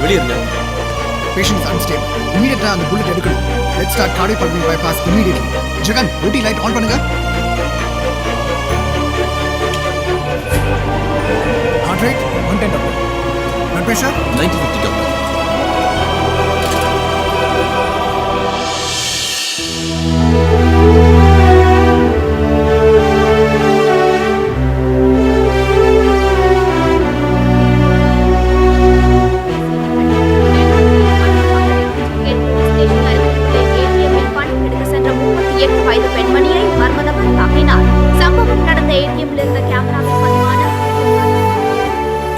வெளியே இருங்க. Patient is unstable. Immediately அந்த bullet எடுக்கணும். Let's start cardiac pulmonary bypass immediately. Jagan, OT light on பண்ணுங்க. Heart rate 110 doctor. Blood pressure 90/50 doctor.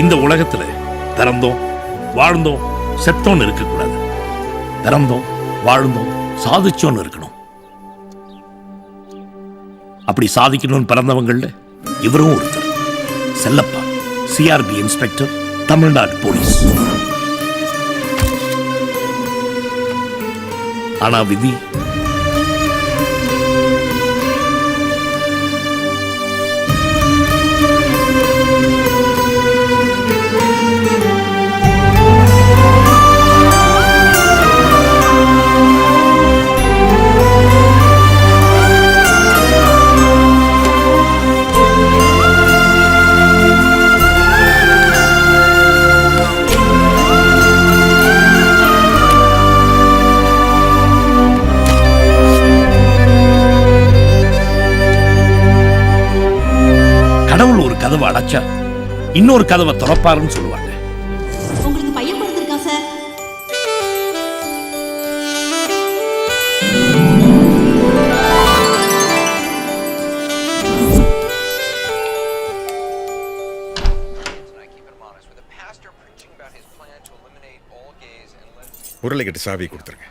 இந்த உலகத்துல பிறந்தோம் வாழ்ந்தோம் செத்தோன்னு இருக்கக்கூடாது. பிறந்தோம் வாழ்ந்தோம் சாதிச்சோன்னு இருக்கணும். அப்படி சாதிக்கணும்னு பிறந்தவங்கள்ல இவரும் ஒருத்தர். Chellappa, CRP inspector, Tamil Nadu police. ஆனா விதி கடவுள் ஒரு கதவை அடைச்சா இன்னொரு கதவை திறப்பாருன்னு சொல்லுவாங்க. உங்களுக்கு பையன் பிறந்திருக்கா சார்? உருளைக்கிட்ட சாவி கொடுத்துருங்க.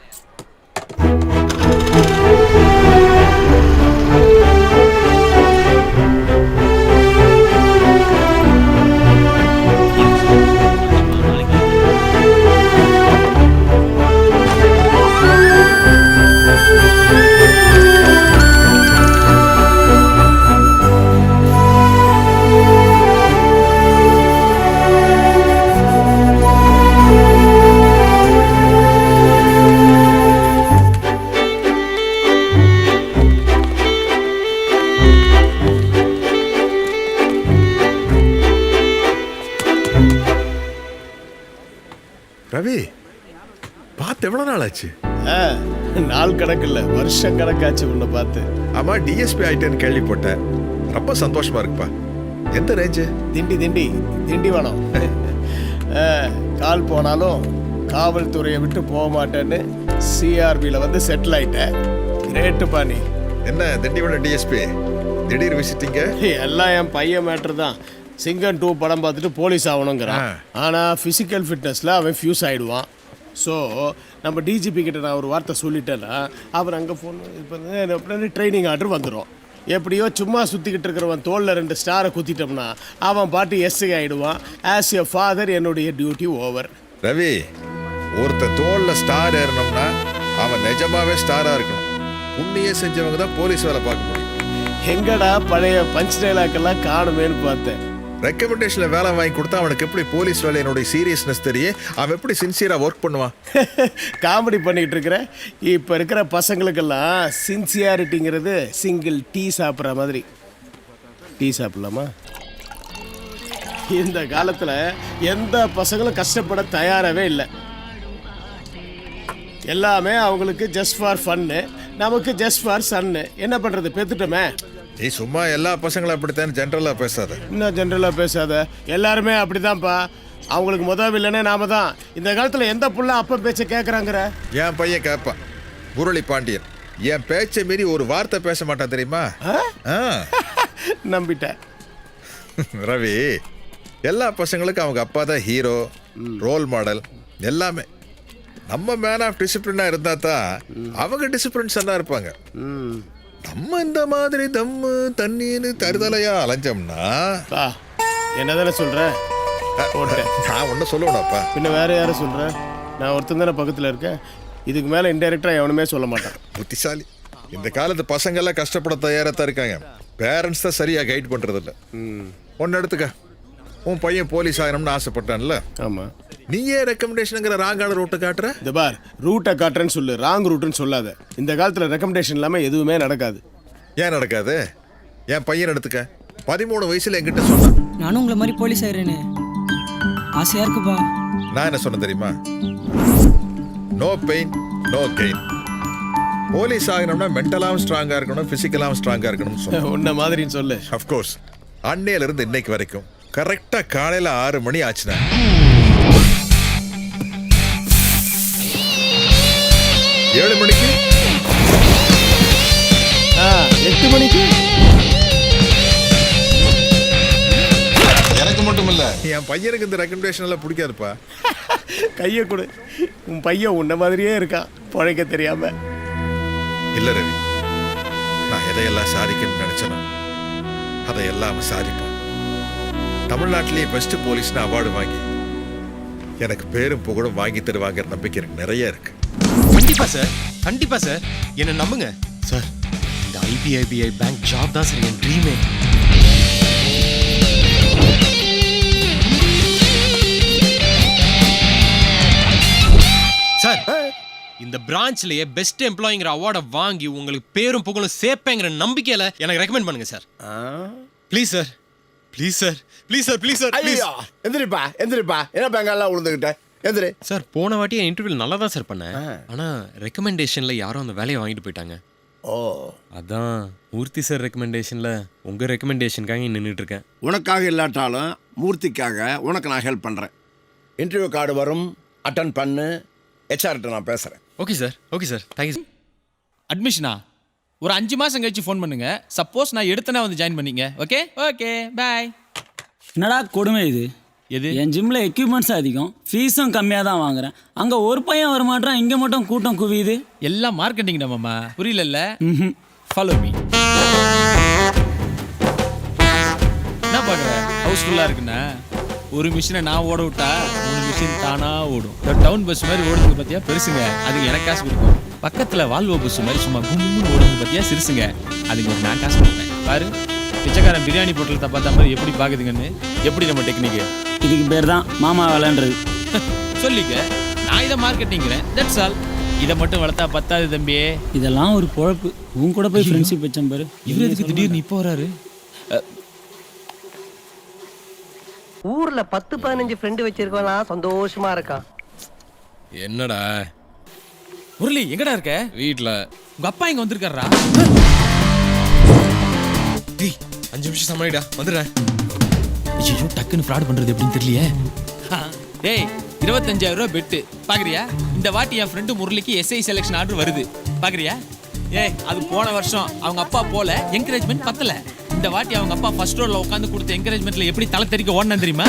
ரவி, பார்த்து எவ்வளவு நாள் ஆச்சு? நாள் கணக்கில்ல, வருஷம் கணக்காச்சு உன்னை பார்த்து. ஆமா, டிஎஸ்பி ஆயிட்டேன்னு கேள்விப்பட்டேன். ரொம்ப சந்தோஷமா இருக்குப்பா. எந்த ரேஞ்சு? திண்டிவனம். கால் போனாலும் காவல்துறையை விட்டு போக மாட்டேன்னு சிஆர்பியில் வந்து செட்டில் ஆயிட்டேன். கிரேட்டு பாணி. என்ன திண்டிவனம் டிஎஸ்பி திடீர் விசிட்டிங்க? எல்லாம் என் பையன் மேட்ரு தான். சிங்கம் 2 படம் பார்த்துட்டு போலீஸ் ஆகணுங்கிறான். ஆனால் ஃபிசிக்கல் ஃபிட்னஸில் அவன் ஃபியூஸ் ஆகிடுவான். ஸோ நம்ம டிஜிபி கிட்ட நான் ஒரு வார்த்தை சொல்லிட்டேன்னா அவர் அங்கே ஃபோன் இப்போ ட்ரைனிங் ஆர்டர் வந்துடும். எப்படியோ சும்மா சுற்றிக்கிட்டு இருக்கிறவன் தோளில் 2 ஸ்டாரை குத்திட்டோம்னா அவன் பாட்டு எஸ்ஐ ஆகிடுவான். ஆஸ் எ ஃபாதர் என்னுடைய டியூட்டி ஓவர். ரவி, ஒருத்த தோளில் ஸ்டார் ஏறணும்னா அவன் நிஜமாவே ஸ்டாராக இருக்கணும். புண்ணியே செஞ்சவங்க தான் போலீஸ் வேலை பார்க்க முடியும். எங்கடா பழைய பஞ்ச் டைலாக்கெல்லாம் காணுமேன்னு பார்த்தேன். ரெக்கமெண்டேஷன்ல வேலை வாங்கி கொடுத்தா அவனுக்கு எப்படி போலீஸ் வேலையினுடைய சீரியஸ்னஸ் தெரியும்? அவன் எப்படி சின்சியரா ஒர்க் பண்ணுவான்? காமெடி பண்ணிட்டு இருக்கிற. இப்போ இருக்கிற பசங்களுக்கெல்லாம் சின்சியாரிட்டிங்கிறது சிங்கிள் டீ சாப்பிட்ற மாதிரி. டீ சாப்பிடலாமா? இந்த காலத்தில் எந்த பசங்களும் கஷ்டப்பட தயாராகவே இல்லை. எல்லாமே அவங்களுக்கு ஜஸ்ட் ஃபார் ஃபன்னு, நமக்கு ஜஸ்ட் ஃபார் சன்னு. என்ன பண்ணுறது, பெற்றுட்டோமே. நீ சும்மா எல்லா பசங்களும் அப்படித்தான் ஜென்ரலாக பேசாத. இன்னும் ஜென்ரலாக பேசாத. எல்லாருமே அப்படிதான்ப்பா. அவங்களுக்கு முதல் இல்லைன்னே நாம தான். இந்த காலத்தில் எந்த புள்ள அப்பா பேச்சை கேட்குறாங்கிற? என் பையன் கேட்பான். முரளி பாண்டியன் என் பேச்சை மீறி ஒரு வார்த்தை பேச மாட்டான் தெரியுமா? நம்பிட்டேன். ரவி, எல்லா பசங்களுக்கும் அவங்க அப்பா தான் ஹீரோ, ரோல் மாடல் எல்லாமே. நம்ம மேன் ஆஃப் டிசிப்ளினாக இருந்தால் தான் அவங்க டிசிப்ளின்ஸாக இருப்பாங்க. நம்ம இந்த மாதிரி தம்மு தண்ணின்னு தருதலையா அலைஞ்சோம்னா என்னதானே சொல்ற? நான் ஒன்றும் சொல்லணும்ப்பா. பின்ன வேற யாரும் சொல்ற? நான் ஒருத்தன் தானே பக்கத்தில் இருக்கேன். இதுக்கு மேலே இன்டெரக்டா எவனுமே சொல்ல மாட்டான். புத்திசாலி. இந்த காலத்து பசங்கள்லாம் கஷ்டப்பட தயாராக தான் இருக்காங்க. பேரண்ட்ஸ் தான் சரியாக கைட் பண்ணுறதில்ல. ஒன்று எடுத்துக்க, உன் பையன் போலீஸ் ஆகணும்னு ஆசைப்பட்டான்ல, ஆமா. நீயே ரெக்கமெண்டேஷனுங்கிற ராங்கான ரூட்டை காட்டுற. இந்த பார், ரூட்டை காட்டுறேன்னு சொல்லு, ராங் ரூட்டுன்னு சொல்லாத. இந்த காலத்துல ரெக்கமெண்டேஷன் இல்லாம எதுவுமே நடக்காது. ஏன் நடக்காது? என் பையன் எடுத்துக்க, 13 வயசுல என்கிட்ட சொன்னான், நானும் உங்களை மாதிரி போலீஸ் ஆயிடுறேன்னு ஆசையா இருக்குப்பா. நான் என்ன சொன்னேன் தெரியுமா? No pain no gain. Police ஆகணும்னா மென்டலாவும் ஸ்ட்ராங்கா இருக்கணும், பிசிக்கலாவும் ஸ்ட்ராங்கா இருக்கணும்னு சொன்னேன். உன்ன மாதிரின்னு சொல்லு. அஃப்கோர்ஸ். அன்னையில இருந்து இன்னைக்கு வரைக்கும் கரெக்டா காலையில 6 மணி ஆச்சுனா 7 மணிக்கு 8 மணிக்கு எனக்கு மட்டும் இல்ல, என் பையனுக்கு இந்த ரெக்கமெண்டேஷன் எல்லாம் பிடிக்காதுப்பா. கையை கொடு. உன் பையன் உன்ன மாதிரியே இருக்கான், பழைக்க தெரியாம. இல்ல ரவி, நான் எதையெல்லாம் சாதிக்கணும்னு நினைச்சனோ அதையெல்லாம் அவன் சாதிப்பான். தமிழ்நாட்டிலேயே பெஸ்ட் போலீஸ்னு அவார்டு வாங்கி எனக்கு பேரும் புகழும் வாங்கி தருவாங்கிற நம்பிக்கை எனக்கு நிறைய இருக்கு. கண்டிப்பா சார், கண்டிப்பா சார், என்ன நம்புங்க சார். இந்த ஐபிஐபிஐ பேங்க் ஜாப் தான் சார் என் ட்ரீமே. சார், இந்த பிரான்ச்லயே பெஸ்ட் எம்ப்ளாயிங்கிற அவார்டை வாங்கி உங்களுக்கு பேரும் புகழும் சேர்ப்பேங்கிற நம்பிக்கையில எனக்கு ரெக்கமெண்ட் பண்ணுங்க sir. Please sir, please sir, please sir, please sir, please. எந்திரிப்பா, எந்திரிப்பா. என்ன பெங்காலாம் விழுந்துகிட்ட? எந்திரி. சார், போன வாட்டி என் இன்டர்வியூல நல்லா தான் சார் பண்ணேன். ஆனா ரெக்கமெண்டேஷன்ல யாரும் அந்த வேலையை வாங்கிட்டு போயிட்டாங்க. ஓ, அதான் மூர்த்தி சார் ரெக்கமெண்டேஷன்ல உங்க ரெக்கமெண்டேஷனுக்காக நின்றுட்டு இருக்கேன். உனக்காக இல்லாட்டாலும் மூர்த்திக்காக உனக்கு நான் ஹெல்ப் பண்ணுறேன். இன்டர்வியூ கார்டு வரும், அட்டன் பண்ணு. ஹெச்ஆர்கிட்ட நான் பேசுகிறேன். Okay sir, okay sir, thank you sir. அட்மிஷனா ஒரு 5 மாசம் கழிச்சு ஃபோன் பண்ணுங்க. சப்போஸ் நான் எடுத்தனா வந்து ஜாயின் பண்ணீங்க. Okay okay bye. என்னடா கொடுமை இது? எது? என் ஜிம்ல எக்யூப்மெண்ட்ஸ் அதிகம், ஃபீஸும் கம்மியாக தான் வாங்குறேன். அங்கே ஒரு பையன் வர மாட்டான், இங்கே மட்டும் கூட்டம் குவியுது. எல்லாம் மார்க்கெட்டிங் மாமா, புரியல. Follow me. என்ன பாக்குற? ஹவுஸ்ஃபுல்லா இருக்குண்ணா. ஒரு மிஷினை நான் ஓட விட்டா 3 மிஷின் தானா ஓடும். டவுன் பஸ் மாதிரி ஓடுது பார்த்தியா பெருசுங்க, அதுக்கு எனக்கு காசு கொடுக்கும். பக்கத்தில் வால்வோ பஸ் மாதிரி சும்மா கும்முன்னு ஓடுது பார்த்தியா சிறுசுங்க, அதுக்கு நான் காசு கொடுப்பேன். பாரு, பிச்சைக்காரன் பிரியாணி போட்டலத்தை பார்த்த மாதிரி எப்படி பார்க்குதுங்கன்னு. எப்படி நம்ம டெக்னிக்கு? இதுக்கு பேர் தான் மாமா வேலைன்றது. சொல்லிக்க, நான் இதை மார்க்கெட்டிங்கிறேன், தட்ஸ் ஆல். இதை மட்டும் வளர்த்தா பத்தாது தம்பியே. இதெல்லாம் ஒரு பொழப்பு. உன் கூட போய் ஃப்ரெண்ட்ஷிப் வச்சேன் பாரு. இவர் எதுக்கு திடீர்னு இப்போ வராரு? ஊர்ல 10-15 ஃப்ரெண்டு வச்சிருக்கலாம், சந்தோஷமா இருக்கான். என்னடா முரளி, எங்கடா இருக்க? வீட்டில். உங்க அப்பா இங்க வந்திருக்காரா? 5 நிமிஷம் சமாளிடா, வந்துடுறேன். ஐயோ, டக்குன்னு ஃப்ராட் பண்றது எப்படின்னு தெரியலையே. டேய், 25,000 ரூபாய் பெட்டு பாக்குறியா? இந்த வாட்டி என் ஃப்ரெண்டு முரளிக்கு எஸ்ஐ செலக்ஷன் ஆர்டர் வருது, பாக்குறியா? ஏய், அது போன வருஷம் அவங்க அப்பா போல என்கரேஜ்மெண்ட் பத்தல. இந்த வாட்டி அவங்க அப்பா ஃபர்ஸ்ட் ரோல உட்காந்து கொடுத்த என்கரேஜ்மெண்ட்ல எப்படி தலை தெறிக்க ஓடனா தெரியுமா?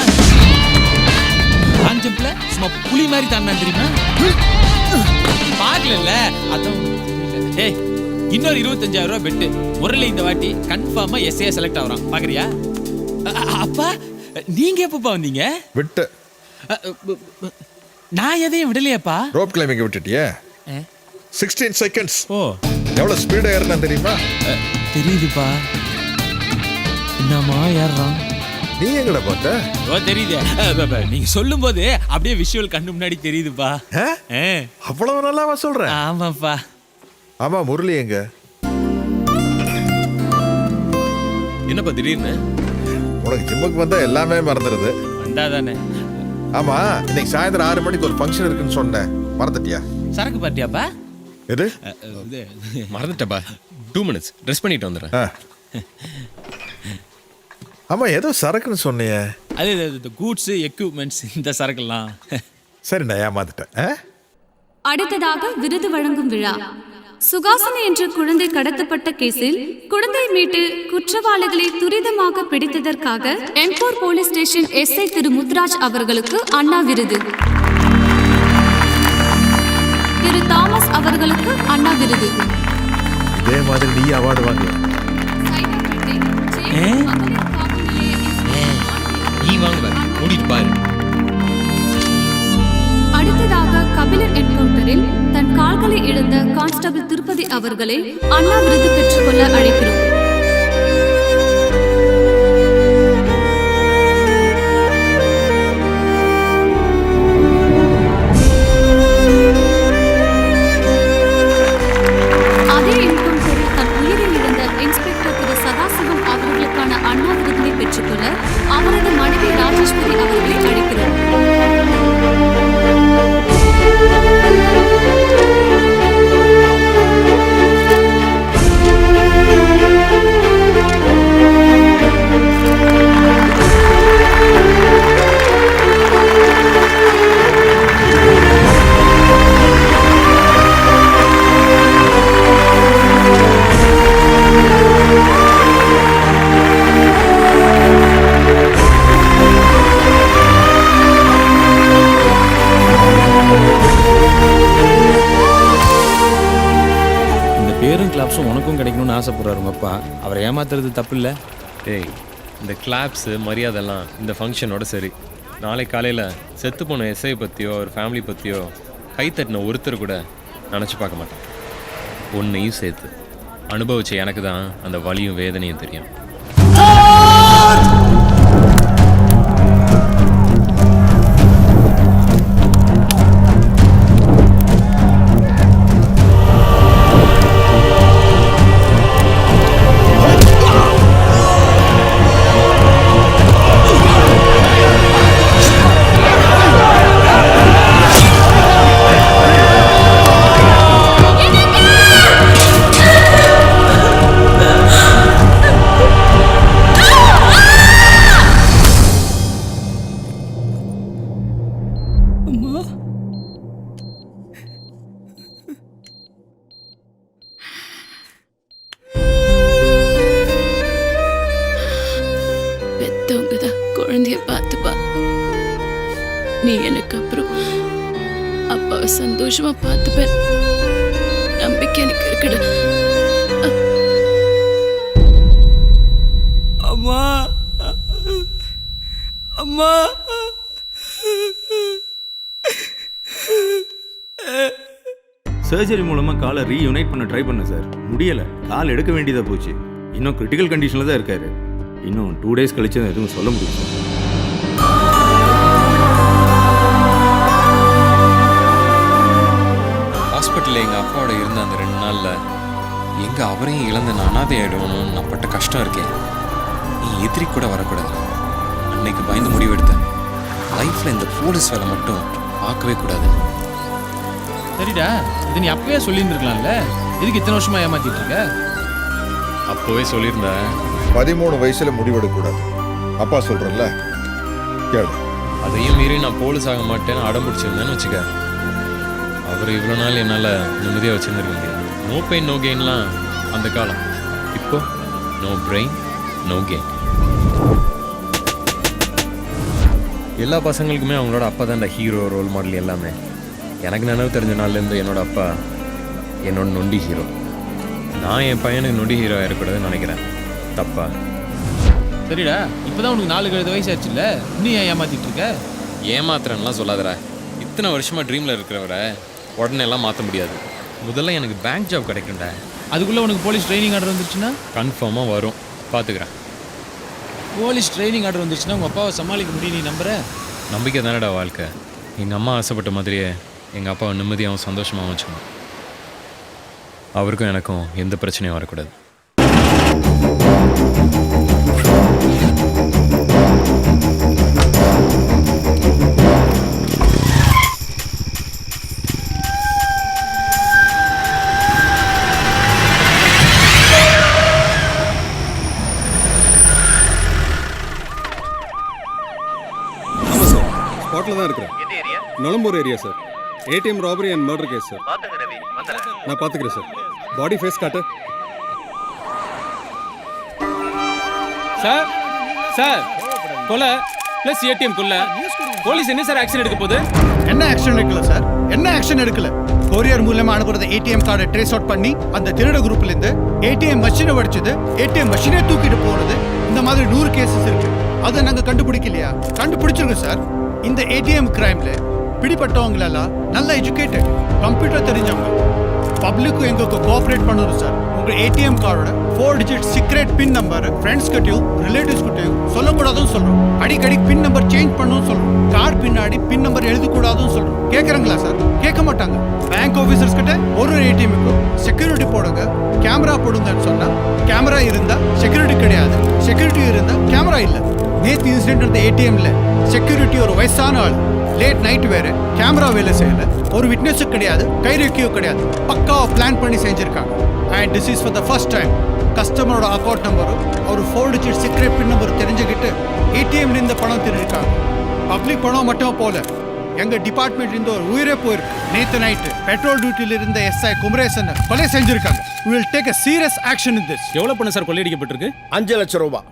லாங் ஜம்ப்ல சும்மா புலி மாதிரி தாண்டா தெரியுமா? பாக்கல. அதான். ஏய், இன்னொரு 25,000 ரூபாய் பெட்டு. முரளி இந்த வாட்டி கன்ஃபார்மா எஸ்ஏ செலக்ட் ஆகுறான், பாக்குறியா? அப்பா, நீங்க எப்பப்பா வந்தீங்க? விட்டு. நான் எதையும் விடலையாப்பா. ரோப் கிளைம்பிங் விட்டுட்டியே. 16 செகண்ட்ஸ். ஓ, எவ்வளவு ஸ்பீடா ஏறினா தெரியுமா? தெரியுதுப்பா. என்னமா ஏறான்? நீ எங்கட பார்த்த? ஓ, தெரியுது. நீங்க சொல்லும் போது அப்படியே விஷுவல் கண்ணு முன்னாடி தெரியுதுப்பா. அவ்வளவு நல்லாவா சொல்ற? ஆமாப்பா. ஆமா, முரளி எங்க? என்னப்பா திடீர்னு? உனக்கு ஜிம்முக்கு வந்தா எல்லாமே மறந்துடுது. வந்தாதானே. ஆமா, இன்னைக்கு சாயந்தரம் 6 மணிக்கு ஒரு ஃபங்க்ஷன் இருக்குன்னு சொன்னேன், மறந்துட்டியா? சரக்கு பார்ட்டியாப்பா? எது? மறந்துட்டப்பா. 2 மினிட்ஸ் ட்ரெஸ் பண்ணிட்டு வந்துடுறேன். ஆமா, ஏதோ சரக்குன்னு சொன்னியே. அது கூட்ஸ் எக்யூப்மெண்ட்ஸ், இந்த சரக்குலாம். சரி, நான் ஏமாந்துட்டேன். அடுத்ததாக விருது வழங்கும் விழா. சுகாசினி என்ற குழந்தை கடத்தப்பட்ட கேஸில் குழந்தை மீட்டு குற்றவாளிகளை துரிதமாக பிடித்ததற்காக எம்பூர் போலீஸ் ஸ்டேஷன் எஸ்ஐ திரு முத்துராஜ் அவர்களுக்கு அண்ணா விருது. திரு தாமஸ் அவர்களுக்கு அண்ணா விருது. இதே மாதிரி நீ அவார்டு வாங்க. நீ வாங்குவ, ஓடிட்டு பாரு. அடுத்ததாக கபிலர் என்கவுண்டரில் தன் கால்களை இழந்த கான்ஸ்டபிள் திருப்பதி அவர்களை அண்ணா விருது பெற்றுக்கொள்ள அழைக்கிறோம். எல்லா கிளாப்ஸும் உனக்கும் கிடைக்கணும்னு ஆசைப்படுறாரு உங்கள் அப்பா. அவரை ஏமாத்துறது தப்பு இல்லை. டேய், இந்த கிளாப்ஸு மரியாதைலாம் இந்த ஃபங்க்ஷனோட சரி. நாளை காலையில் செத்து போன எஸ்ஐ பற்றியோ ஒரு ஃபேமிலி பற்றியோ கைத்தட்டின ஒருத்தர் கூட நினச்சி பார்க்க மாட்டேன். ஒன்றையும் சேர்த்து அனுபவிச்ச எனக்கு தான் அந்த வலியும் வேதனையும் தெரியும். பெத்தவங்க தான் குழந்தைய பார்த்துப்பா. நீ எனக்கு அப்புறம் அப்பாவை சந்தோஷமா பார்த்துப்பேன் நம்பிக்கை எனக்கு இருக்குடா. அம்மா அம்மா சர்ஜரி மூலமாக காலை ரீயூனைட் பண்ண ட்ரை பண்ண சார், முடியலை. கால் எடுக்க வேண்டியதாக போச்சு. இன்னும் கிரிட்டிக்கல் கண்டிஷனில் தான் இருக்காரு. இன்னும் 2 days கழிச்சு தான் எதுவும் சொல்ல முடியும் சார். ஹாஸ்பிட்டலில் எங்கள் அப்பாவோட இருந்த அந்த 2 நாளில் எங்கே அவரையும் இழந்த நான் அனாதை ஆகிடுவோன்னு நான் பட்ட கஷ்டம் இருக்கேன். நீ எதிரி கூட வரக்கூடாது. அன்னைக்கு பயந்து முடிவெடுத்தேன், லைஃப்பில் இந்த போலீஸ் வேலை மட்டும் பார்க்கவே கூடாது. சரிடா, இது நீ அப்பவே சொல்லியிருந்துருக்கலாம்ல. இதுக்கு இத்தனை வருஷமா ஏமாத்திட்டு இருக்க? அப்போவே சொல்லியிருந்தேன், 13 வயசுல முடிவெடுக்கக்கூடாது. அப்பா சொல்றேன்ல, கேளு. அதையும் மீறி நான் போலீஸ் ஆக மாட்டேன்னு அடம் பிடிச்சிருந்தேன்னு வச்சுக்க, அவர் இவ்வளோ நாள் என்னால் நிம்மதியாக வச்சுருந்துருக்க முடியாது. நோ பெயின் நோ கெயின்லாம் அந்த காலம். இப்போ நோ பிரெயின் நோ கெயின். எல்லா பசங்களுக்குமே அவங்களோட அப்பா தான் இந்த ஹீரோ, ரோல் மாடல் எல்லாமே. எனக்கு நினைவு தெரிஞ்ச நாள்லேருந்து என்னோட அப்பா என்னோட நொண்டி ஹீரோ. நான் என் பையனுக்கு நொண்டி ஹீரோ ஆகிடக்கூடாதுன்னு நினைக்கிறேன். தப்பா? சரிடா, இப்போதான் உனக்கு 4 வயசு ஆச்சுல்ல, இன்னும் ஏன் ஏமாத்திட்டு இருக்க? ஏமாத்துறேன்லாம் சொல்லாதடா. இத்தனை வருஷமாக ட்ரீமில் இருக்கிறவரை உடனே எல்லாம் மாற்ற முடியாது. முதல்ல எனக்கு பேங்க் ஜாப் கிடைக்கும்டா. அதுக்குள்ளே உனக்கு போலீஸ் ட்ரைனிங் ஆர்டர் வந்துருச்சுன்னா? கன்ஃபார்மாக வரும், பார்த்துக்கிறேன். போலீஸ் ட்ரைனிங் ஆர்டர் வந்துருச்சுன்னா உங்கள் அப்பாவை சமாளிக்க முடியும், நீ நம்புற? நம்பிக்கை தானடா வாழ்க்கை. எங்கள் அம்மா ஆசைப்பட்ட மாதிரியே எங்கள் அப்பாவை நிம்மதியாகவும் சந்தோஷமாகவும் வச்சுக்கணும். அவருக்கும் எனக்கும் எந்த பிரச்சனையும் வரக்கூடாது. ஸ்பாட்டில் தான் இருக்கிறேன். Nalambur area sir. ATM robbery and murder case sir. நான் பார்த்துக்கிறேன் சார். பாடி ஃபேஸ் காட்டு. சார் சார், கொலை ப்ளஸ் ஏடிஎம் கொலை. போலீஸ் என்ன சார் ஆக்ஷன் எடுக்க போகுது? என்ன ஆக்ஷன் எடுக்கல சார்? என்ன ஆக்ஷன் எடுக்கல? கொரியர் மூலமா அனுப்புறது ஏடிஎம் கார்டை ட்ரேஸ் அவுட் பண்ணி அந்த திருட குரூப்ல இருந்து ஏடிஎம் மெஷினை வடிச்சது, ஏடிஎம் மெஷினே தூக்கிட்டு போறது, இந்த மாதிரி 100 கேசஸ் இருக்கு. அதை நாங்க கண்டுபிடிக்கலையா? கண்டுபிடிச்சிருக்கோம் சார். இந்த ஏடிஎம் கிரைம்ல பிடிப்பட்டவங்களெல்லாம் நல்ல எஜுகேட்டட், கம்ப்யூட்டர் தெரிஞ்சவங்க. பப்ளிக்கும் எங்களுக்கு கோஆப்ரேட் பண்ணணும் சார். உங்க ஏடிஎம் கார்டோட 4 digit சீக்ரெட் பின் நம்பர் ஃப்ரெண்ட்ஸ் கிட்டயும் ரிலேட்டிவ்ஸ் கிட்டயும் சொல்லக்கூடாதுன்னு சொல்றோம். அடிக்கடி பின் நம்பர் சேஞ்ச் பண்ணணும்னு சொல்றோம். கார்டு பின்னாடி பின் நம்பர் எழுதக்கூடாதுன்னு சொல்றோம். கேட்கறாங்களா சார்? கேட்க மாட்டாங்க. பேங்க் ஆஃபீஸர்ஸ் கிட்ட ஒரு ஏடிஎம்க்கு செக்யூரிட்டி போடுங்க, கேமரா போடுங்கன்னு சொன்னா கேமரா இருந்தா செக்யூரிட்டி கிடையாது, செக்யூரிட்டி இருந்தா கேமரா இல்ல. நேற்று இன்சிடென்ட் இருந்த ஏடிஎம்ல செக்யூரிட்டி ஒரு வயசான ஆள், லேட் நைட் வேற, கேமரா வேலை செய்யல, ஒரு விட்னஸும் கிடையாது, கைரேக்கியும் கிடையாது. பக்காவா பிளான் பண்ணி செஞ்சிருக்காங்க. And this is for the first time கஸ்டமரோட அக்கௌண்ட் நம்பரும் ஒரு 4 digit சீக்ரெட் பின் நம்பர் தெரிஞ்சுக்கிட்டு ஏடிஎம்ல இருந்து பணம் திருடிருக்காங்க. பப்ளிக் பணம் மட்டும் போல, எங்க டிபார்ட்மெண்ட்ல இருந்து ஒரு உயிரே போயிருக்கு. நேற்று நைட்டு பெட்ரோல் டியூட்டில இருந்த எஸ்ஐ குமரேசன் கொலை செஞ்சிருக்காங்க. We will take a serious action in this. எவ்வளோ பணம் சார் கொள்ளையடிக்கப்பட்டிருக்கு? 5 லட்சம் ரூபாய்.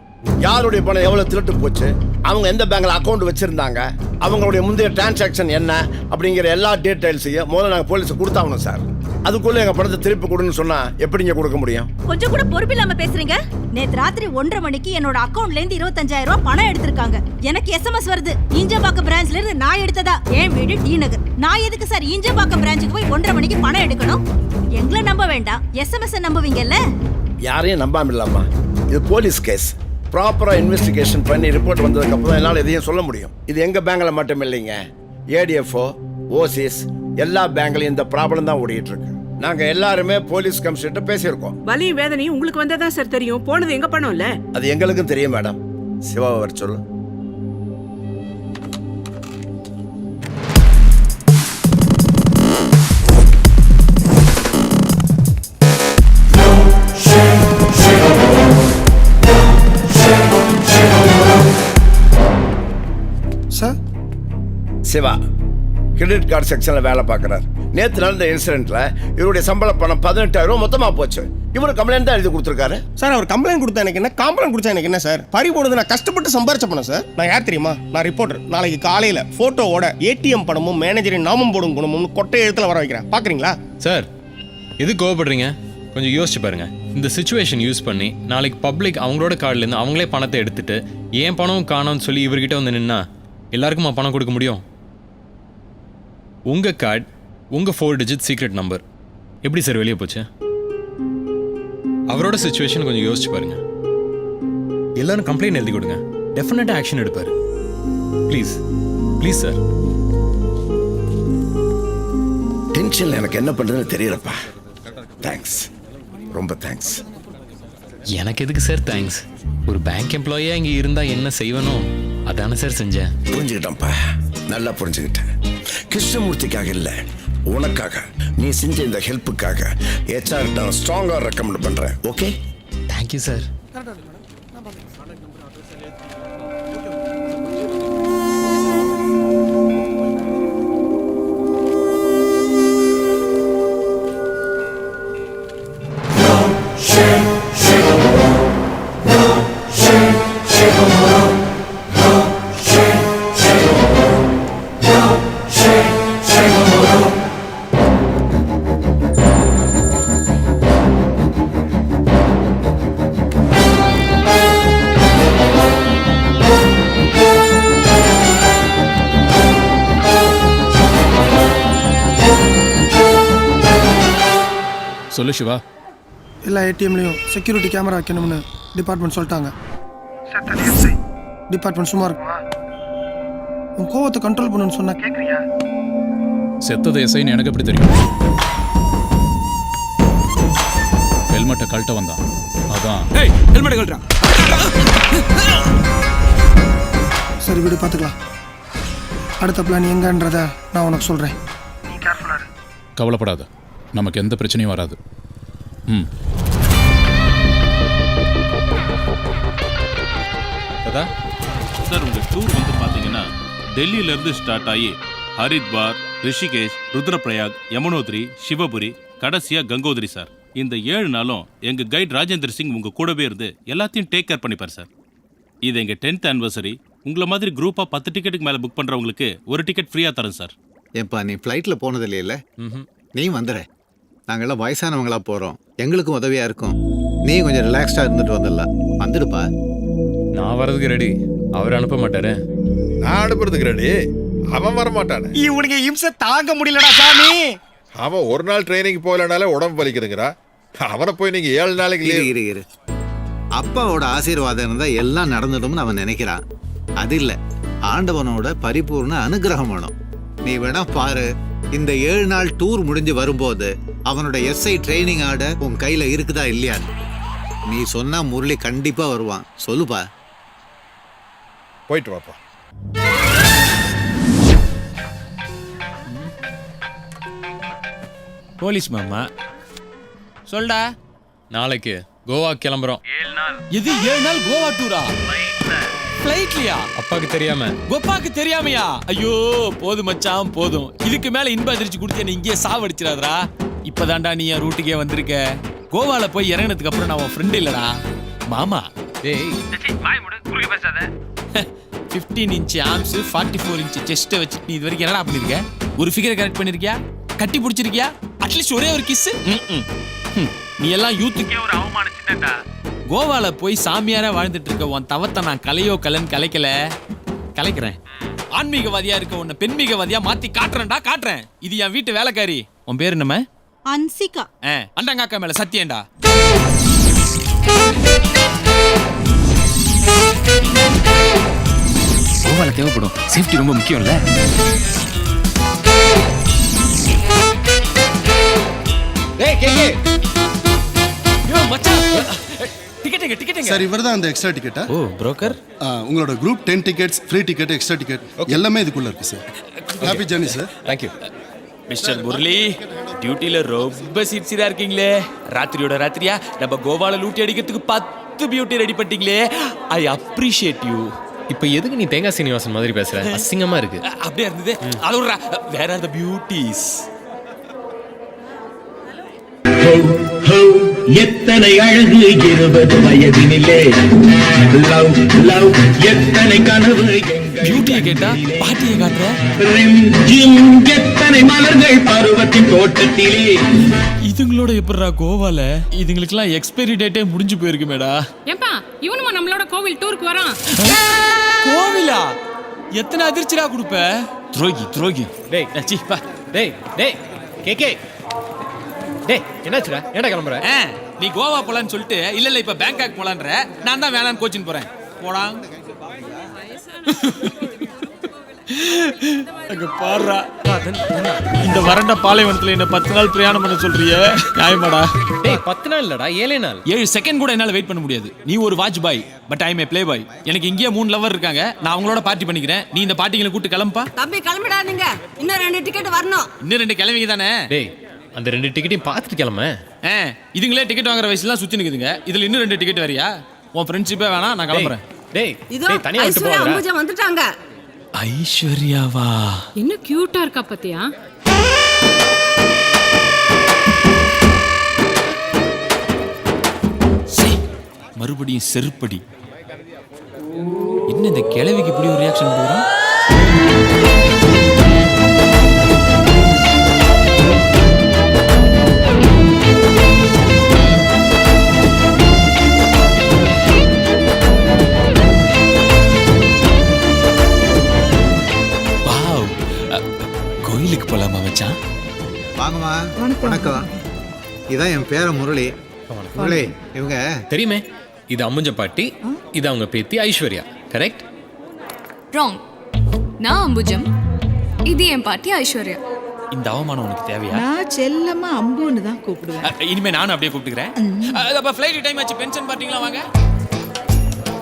யாருடைய பணம் எவ்வளவு திருட்டு போச்சு, அவங்க எந்த பேங்க்ல அக்கௌண்ட் வச்சிருந்தாங்க, அவங்களுடைய முந்தைய டிரான்சாக்ஷன் என்ன அப்படிங்கிற எல்லா டீடைல்ஸையும் முதல்ல நாங்கள் போலீஸுக்கு கொடுத்தாகணும் சார். அதுக்குள்ள எங்க பணத்தை திருப்பி கொடுன்னு சொன்னா எப்படிங்க கொடுக்க முடியும்? கொஞ்சம் கூட பொறுப்பு இல்லாம பேசுறீங்க. நேத்து ராத்திரி 1:30 மணிக்கு என்னோட அக்கவுண்ட்ல இருந்து 25,000 ரூபாய் பணம் எடுத்திருக்காங்க. எனக்கு எஸ்எம்எஸ் வருது, ஈஞ்சம்பாக்கம் பிரான்ச்ல இருந்து நான் எடுத்ததா. என் வீடு டி நகர். நான் எதுக்கு சார் ஈஞ்சம்பாக்கம் பிரான்ச்சுக்கு போய் 1:30 மணிக்கு பணம் எடுக்கணும்? எங்களை நம்ப வேண்டாம், எஸ்எம்எஸ் நம்புவீங்கல்ல? யாரையும் நம்பாம இல்லாமா? இது போலீஸ் கேஸ். ப்ராப்பரா இன்வெஸ்டிகேஷன் பண்ணி ரிப்போர்ட் வந்ததுக்கு அப்புறம் என்னால் எதையும் சொல்ல முடியும். இது எங்க பேங்க்ல மட்டும் இல்லைங்க, ஏடிஎஃப்ஓ, ஓசிஸ் எல்லா பேங்க்லயும் இந்த ப்ராப்ளம் தான் ஓடிட்டு இருக்கு. நாங்க எல்லாருமே போலீஸ் கமிஷனர் பேசியிருக்கோம். வலியும் வேதனையும் உங்களுக்கு வந்தாதான் சார் தெரியும். போனது எங்க பணம் இல்ல? அது எங்களுக்கும் தெரியும் மேடம். சிவாவை வர சொல்லு. சார், சிவா கிரெடிட் கார்டு செக்ஷன்ல வேலை பார்க்குறாரு. நேற்று நடந்த இன்சிடென்ட்ல இவருடைய சம்பள பணம் 18,000 மொத்தமா போச்சு. இவரு கம்ப்ளைண்ட் தான் எழுதி கொடுத்துருக்காரு. சார் அவர் கம்ப்ளைண்ட் கொடுத்தா எனக்கு என்ன, காம்ப்ளைண்ட் கொடுத்தா எனக்கு என்ன சார்? பறி போடுறது நான் கஷ்டப்பட்டு சம்பாரிச்ச பணம் சார். நான் யார் தெரியுமா? நான் ரிப்போர்ட்டர். நாளைக்கு காலையில போட்டோவோட ஏடிஎம் பணமும் மேனேஜரின் நாமம் போடும் குணமும் கொட்டை எழுத்துல வர வைக்கிறேன், பாக்குறீங்களா? சார் எது கோவப்படுறீங்க? கொஞ்சம் யோசிச்சு பாருங்க. இந்த சுச்சுவேஷன் யூஸ் பண்ணி நாளைக்கு பப்ளிக் அவங்களோட கார்டுலேருந்து அவங்களே பணத்தை எடுத்துட்டு ஏன் பணம் காணோம்னு சொல்லி இவர்கிட்ட வந்து நின்னா எல்லாருக்குமா பணம் கொடுக்க முடியும்? உங்கள் கார்டு, உங்கள் 4 டிஜிட் சீக்ரெட் நம்பர் எப்படி சார் வெளியே போச்சு? அவரோட சுச்சுவேஷன் கொஞ்சம் யோசிச்சு பாருங்க. எல்லாரும் கம்ப்ளைண்ட் எழுதி கொடுங்க, டெஃபினட்டாக ஆக்ஷன் எடுப்பார். Please please sir. டென்ஷன்ல எனக்கு என்ன பண்றதுன்னு தெரியலப்பா. தேங்க்ஸ், ரொம்ப தேங்க்ஸ். எனக்கு எதுக்கு சார் தேங்க்ஸ்? ஒரு பேங்க் எம்ப்ளாயியாக இங்கே இருந்தால் என்ன செய்வனோ அதானே சார் செஞ்சேன். புரிஞ்சுக்கிட்டேன்ப்பா, நல்லா புரிஞ்சுக்கிட்டேன். கிருஷ்ணமூர்த்திக்காக இல்லை, உனக்காக நீ செஞ்ச இந்த ஹெல்ப்புக்காக HR நான் ஸ்ட்ராங்காக ரெக்கமெண்ட் பண்ணுறேன். Okay, thank you sir. சொல்லு சிவா. எல்லா ஏடிஎம்லையும் செக்யூரிட்டி கேமரா வைக்கணும்னு டிபார்ட்மெண்ட் சொல்லிட்டாங்க. டிபார்ட்மெண்ட் சும்மா இருக்குமா? உன் கோவத்தை கண்ட்ரோல் பண்ணணும்னு சொன்னா கேட்குறியா? செத்தது எஸ்ஐன்னு எனக்கு எப்படி தெரியும்? ஹெல்மெட்டை கழட்ட வந்தான், அதான். ஹெல்மெட்டை கழட்டான். சரி விடு, பார்த்துக்கலாம். அடுத்த பிளான் எங்கன்றத நான் உனக்கு சொல்கிறேன். நீ கேர்ஃபுல்லாக இரு. கவலைப்படாத, நமக்கு எந்த பிரச்சனையும் வராது. சார் உங்கள் டூர் வந்து பார்த்தீங்கன்னா டெல்லியிலேருந்து ஸ்டார்ட் ஆகி ஹரித்வார், ரிஷிகேஷ், ருத்ரபிரயாக், யமுனோத்ரி, சிவபுரி, கடைசியாக கங்கோத்ரி சார். இந்த 7 நாளும் எங்கள் கைட் ராஜேந்திர சிங் உங்கள் கூடவே இருந்து எல்லாத்தையும் டேக் கேர் பண்ணிப்பார் சார். இது எங்கள் 10th anniversary. உங்களை மாதிரி குரூப்பாக 10 டிக்கெட்டுக்கு மேலே புக் பண்ணுறவங்களுக்கு ஒரு டிக்கெட் ஃப்ரீயாக தரேன் சார். ஏப்பா நீ ஃப்ளைட்டில் போனது இல்லையில? நீ வந்துடு. நாங்கள்லாம் வயசானவங்களா போகிறோம், எங்களுக்கும் உதவியாக இருக்கும். நீ கொஞ்சம் ரிலாக்ஸ்டாக இருந்துட்டு வந்துடலாம். வந்துடுப்பா. நான் வர்றதுக்கு ரெடி, அவர் அனுப்ப மாட்டாரு. நான் அனுப்புறதுக்கு ரெடி, அவன் வர மாட்டானே. இவனுக்கு இம்சை தாங்க முடியலடா சாமி. அவன் ஒரு நாள் ட்ரைனிங் போகலனாலே உடம்பு வலிக்குதுங்கிறா. அவனை போய் நீங்க 7 நாளைக்கு இரு. அப்பாவோட ஆசீர்வாதம் இருந்தால் எல்லாம் நடந்துடும்னு அவன் நினைக்கிறான். அது இல்லை, ஆண்டவனோட பரிபூர்ண அனுகிரகம் வேணும். நீ வேணா பாரு, இந்த 7 நாள் டூர் முடிஞ்சு வரும்போது அவனோட SI ட்ரைனிங் ஆர்டர் உன் கையில இருக்குதா இல்லையான்னு. நீ சொன்னா முரளி கண்டிப்பா வருவான். சொல்லுப்பா. போயிட்டு வாப்பா. போலீஸ் மாமா சொல்டா. நாளைக்கு கோவா கிளம்புறோம். இது 7 நாள் கோவா டூரா? ஃப்ளைட்லயா? அப்பாக்கு தெரியாம. கோப்பாக்கு தெரியாமையா? ஐயோ போதும் மச்சான் போதும். இதுக்கு மேல இன்ப அதிர்ச்சி கொடுத்து நீ இங்கே சாவடிச்சிடாதடா. இப்பதான்டா நீ என் ரூட்டுக்கே வந்திருக்க. கோவால போய் இறங்கினதுக்கு அப்புறம் நான் உன் ஃப்ரெண்ட் இல்லடா மாமா. டேய் வாய் மூடு, குறுக்க பேசாத. 15 இன்ச் ஆர்ம்ஸ், 44 இன்ச் செஸ்ட்டை வச்சுட்டு நீ இது வரைக்கும் என்னடா பண்ணிருக்க? ஒரு ஃபிகரை கரெக்ட் பண்ணிருக்கியா? கட்டி பிடிச்சிருக்கியா? அட்லீஸ்ட் ஒரே ஒரு கிஸ். நீ எல்லாம் யூத்துக்கே ஒரு அவமானிச்சுட்டா. கோவால போய் சாமியாரா வாழ்ந்துட்டு இருக்க உன் தவத்தை நான் கலைன்னு கலைக்கிறேன். ஆன்மீகவாதியா இருக்க உன்னை பெண்மீகவாதியா மாத்தி காட்டுறேன். இது என் வீட்டு வேலைக்காரி. உன் பேர் என்னம்மா? அன்சிகா. அண்டங்காக்கா மேல சத்தியம்டா. கோவால தேவைப்படும், சேஃப்டி ரொம்ப முக்கியம் இல்ல? சார் இவர் தான் அந்த எக்ஸ்ட்ரா டிக்கெட்டா? ஓ புரோக்கர். உங்களோட group 10 tickets, free ticket, extra ticket எல்லாமே இதுக்குள்ள இருக்கு sir. Happy journey sir. Thank you. Mister Murali, டியூட்டில ரொம்ப சின்சியரா இருக்கீங்களே. ராத்திரியா நம்ம கோவால லூட்டி அடிக்கிறதுக்கு 10 பியூட்டி ரெடி பண்ணிட்டீங்களே. I appreciate you. இப்போ எதுக்கு நீ தேங்காய் சீனிவாசன் மாதிரி பேசுற? அசிங்கமா இருக்கு. அப்படியே இருந்தது. அதோட வேற அந்த பியூட்டிஸ். எத்தனை அழகு 20 வயதினிலே, லவ் லவ் எத்தனை கனவு, பியூட்டியை கேட்டா பாட்டியை காட்டுற. எத்தனை மலர்கள் பருவத்தின் தோட்டத்திலே. இதுங்களோட எப்படிடா கோவால? இதுங்களுக்கெல்லாம் எக்ஸ்பைரி டேட்டே முடிஞ்சு போயிருக்கு மேடா. ஏன்பா இவனுமா நம்மளோட கோவில் டூருக்கு வரான்? கோவிலா? எத்தனை அதிர்ச்சிடா கொடுப்ப? துரோகி. டேய் கேக்கே. டேய் என்னாச்சுடா? ஏன்டா கிளம்புற? நீ கோவா போலான்னு சொல்லிட்டு இல்ல இப்ப பேங்காக் போலான்ற. நான் தான் வேணான்னு கோச்சிங் போறேன். போடா. அங்க பாருடா. இந்த வறண்ட பாலைவனத்துல என்ன 10 நாள் பிரயாணம் பண்ண சொல்றியே, நியாயமாடா? டேய் 10 நாள் இல்லடா, 7 நாள். 7 செகண்ட் கூட என்னால வெயிட் பண்ண முடியாது. நீ ஒரு watch bye, but I May play boy. எனக்கு இங்கேயே 3 லவர் இருக்காங்க. நான் அவங்களோட பார்ட்டி பண்ணிக்கிறேன். நீ இந்த பார்ட்டிகளை கூட்டு கிளம்பா. தம்பி கிளம்பிடாதீங்க, இன்னும் 2 டிக்கெட் வரணும். இன்னும் 2 கிளம்பிங்க தானே? டேய் அந்த 2 டிக்கெட்டையும் பார்த்துட்டு கிளம்ப. இதுங்களே டிக்கெட் வாங்குற வயசுலாம் சுத்தி நிக்குதுங்க. இதுல இன்னும் 2 டிக்கெட் வரியா? உன் ஃப்ரெண்ட்ஷிப்பே வேணாம், நான் கிளம்புறேன். இதோ தனியா விட்டு போறா. அம்புஜா வந்துட்டாங்க. ஐஸ்வர்யாவா? என்ன கியூட்டா இருக்கா பாத்தியா? மறுபடியும் செருப்படி. என்ன இந்த கிழவிக்கு இப்படி ஒரு ரியாக்ஷன் போடுறான்? கோயிலுக்கு போலாமா மச்சான்? வாங்கம்மா. வணக்கம். இதான் என் பேர முரளி. முரளி இவங்க தெரியுமே. இது அம்முஞ்ச பாட்டி, இது அவங்க பேத்தி ஐஸ்வர்யா. கரெக்ட்? ராங். நான் அம்புஜம், இது என் பாட்டி ஐஸ்வர்யா. இந்த அவமானம் உனக்கு தேவையா? நான் செல்லமா அம்புன்னு தான் கூப்பிடுவேன். இனிமே நானும் அப்படியே கூப்பிட்டுக்கிறேன். அப்ப ஃளைட் டைம் ஆச்சு, பென்ஷன் பார்ட்டிங்களா வாங்க.